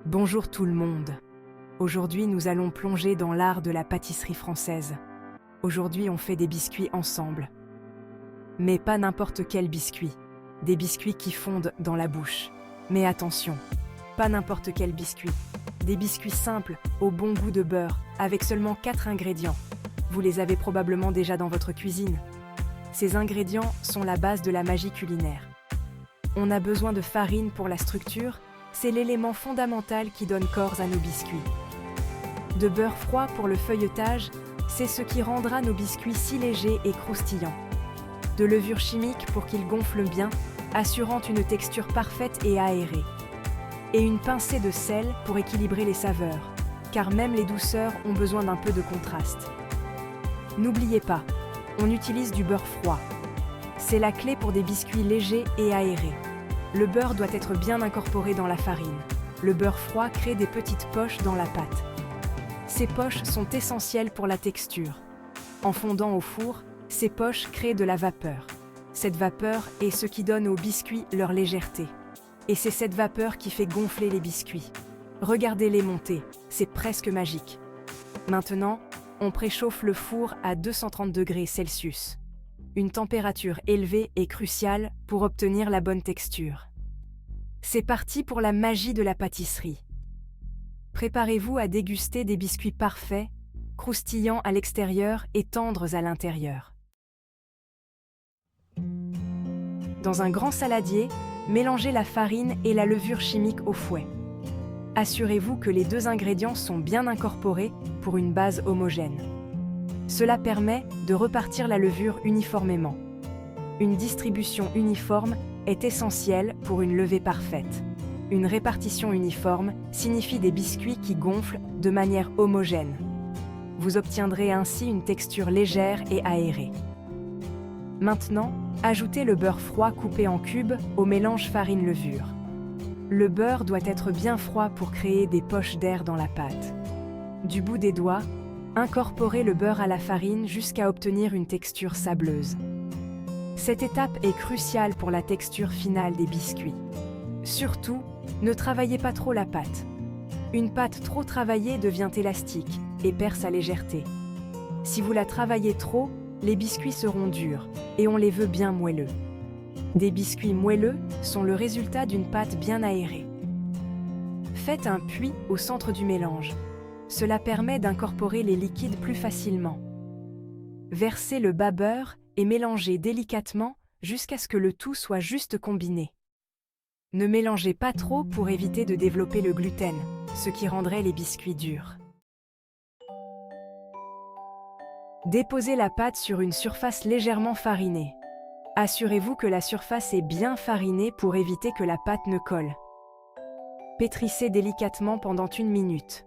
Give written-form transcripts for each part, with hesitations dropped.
Bonjour tout le monde. Aujourd'hui, nous allons plonger dans l'art de la pâtisserie française. Aujourd'hui, on fait des biscuits ensemble. Mais pas n'importe quel biscuit. Des biscuits qui fondent dans la bouche. Mais attention, pas n'importe quel biscuit. Des biscuits simples, au bon goût de beurre, avec seulement 4 ingrédients. Vous les avez probablement déjà dans votre cuisine. Ces ingrédients sont la base de la magie culinaire. On a besoin de farine pour la structure. C'est l'élément fondamental qui donne corps à nos biscuits. De beurre froid pour le feuilletage, c'est ce qui rendra nos biscuits si légers et croustillants. De levure chimique pour qu'ils gonflent bien, assurant une texture parfaite et aérée. Et une pincée de sel pour équilibrer les saveurs, car même les douceurs ont besoin d'un peu de contraste. N'oubliez pas, on utilise du beurre froid. C'est la clé pour des biscuits légers et aérés. Le beurre doit être bien incorporé dans la farine. Le beurre froid crée des petites poches dans la pâte. Ces poches sont essentielles pour la texture. En fondant au four, ces poches créent de la vapeur. Cette vapeur est ce qui donne aux biscuits leur légèreté. Et c'est cette vapeur qui fait gonfler les biscuits. Regardez-les monter, c'est presque magique. Maintenant, on préchauffe le four à 230 degrés Celsius. Une température élevée est cruciale pour obtenir la bonne texture. C'est parti pour la magie de la pâtisserie. Préparez-vous à déguster des biscuits parfaits, croustillants à l'extérieur et tendres à l'intérieur. Dans un grand saladier, mélangez la farine et la levure chimique au fouet. Assurez-vous que les 2 ingrédients sont bien incorporés pour une base homogène. Cela permet de repartir la levure uniformément. Une distribution uniforme est essentielle pour une levée parfaite. Une répartition uniforme signifie des biscuits qui gonflent de manière homogène. Vous obtiendrez ainsi une texture légère et aérée. Maintenant, ajoutez le beurre froid coupé en cubes au mélange farine-levure. Le beurre doit être bien froid pour créer des poches d'air dans la pâte. Du bout des doigts, incorporez le beurre à la farine jusqu'à obtenir une texture sableuse. Cette étape est cruciale pour la texture finale des biscuits. Surtout, ne travaillez pas trop la pâte. Une pâte trop travaillée devient élastique et perd sa légèreté. Si vous la travaillez trop, les biscuits seront durs et on les veut bien moelleux. Des biscuits moelleux sont le résultat d'une pâte bien aérée. Faites un puits au centre du mélange. Cela permet d'incorporer les liquides plus facilement. Versez le bas beurre et mélangez délicatement jusqu'à ce que le tout soit juste combiné. Ne mélangez pas trop pour éviter de développer le gluten, ce qui rendrait les biscuits durs. Déposez la pâte sur une surface légèrement farinée. Assurez-vous que la surface est bien farinée pour éviter que la pâte ne colle. Pétrissez délicatement pendant 1 minute.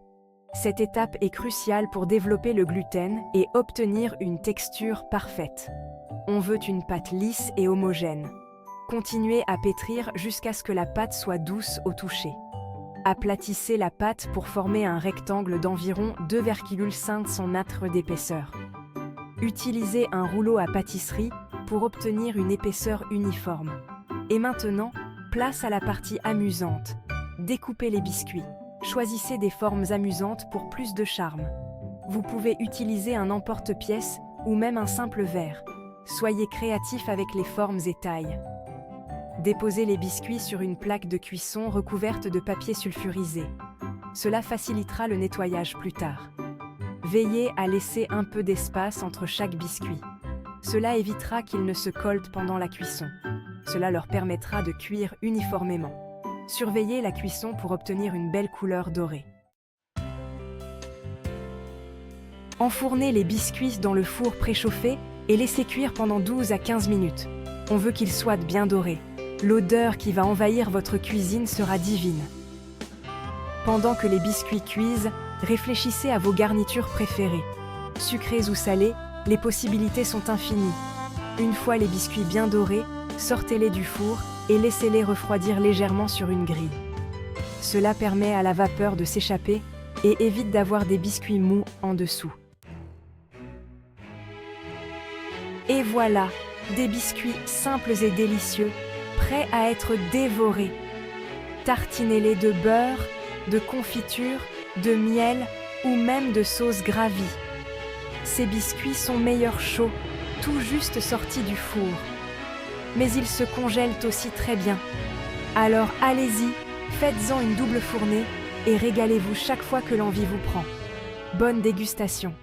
Cette étape est cruciale pour développer le gluten et obtenir une texture parfaite. On veut une pâte lisse et homogène. Continuez à pétrir jusqu'à ce que la pâte soit douce au toucher. Aplatissez la pâte pour former un rectangle d'environ 2,5 cm d'épaisseur. Utilisez un rouleau à pâtisserie pour obtenir une épaisseur uniforme. Et maintenant, place à la partie amusante. Découpez les biscuits. Choisissez des formes amusantes pour plus de charme. Vous pouvez utiliser un emporte-pièce ou même un simple verre. Soyez créatif avec les formes et tailles. Déposez les biscuits sur une plaque de cuisson recouverte de papier sulfurisé. Cela facilitera le nettoyage plus tard. Veillez à laisser un peu d'espace entre chaque biscuit. Cela évitera qu'ils ne se collent pendant la cuisson. Cela leur permettra de cuire uniformément. Surveillez la cuisson pour obtenir une belle couleur dorée. Enfournez les biscuits dans le four préchauffé et laissez cuire pendant 12 à 15 minutes. On veut qu'ils soient bien dorés. L'odeur qui va envahir votre cuisine sera divine. Pendant que les biscuits cuisent, réfléchissez à vos garnitures préférées. Sucrées ou salées, les possibilités sont infinies. Une fois les biscuits bien dorés, sortez-les du four et laissez-les refroidir légèrement sur une grille. Cela permet à la vapeur de s'échapper et évite d'avoir des biscuits mous en dessous. Et voilà, des biscuits simples et délicieux, prêts à être dévorés. Tartinez-les de beurre, de confiture, de miel ou même de sauce gravie. Ces biscuits sont meilleurs chauds, tout juste sortis du four. Mais ils se congèlent aussi très bien. Alors allez-y, faites-en une double fournée et régalez-vous chaque fois que l'envie vous prend. Bonne dégustation!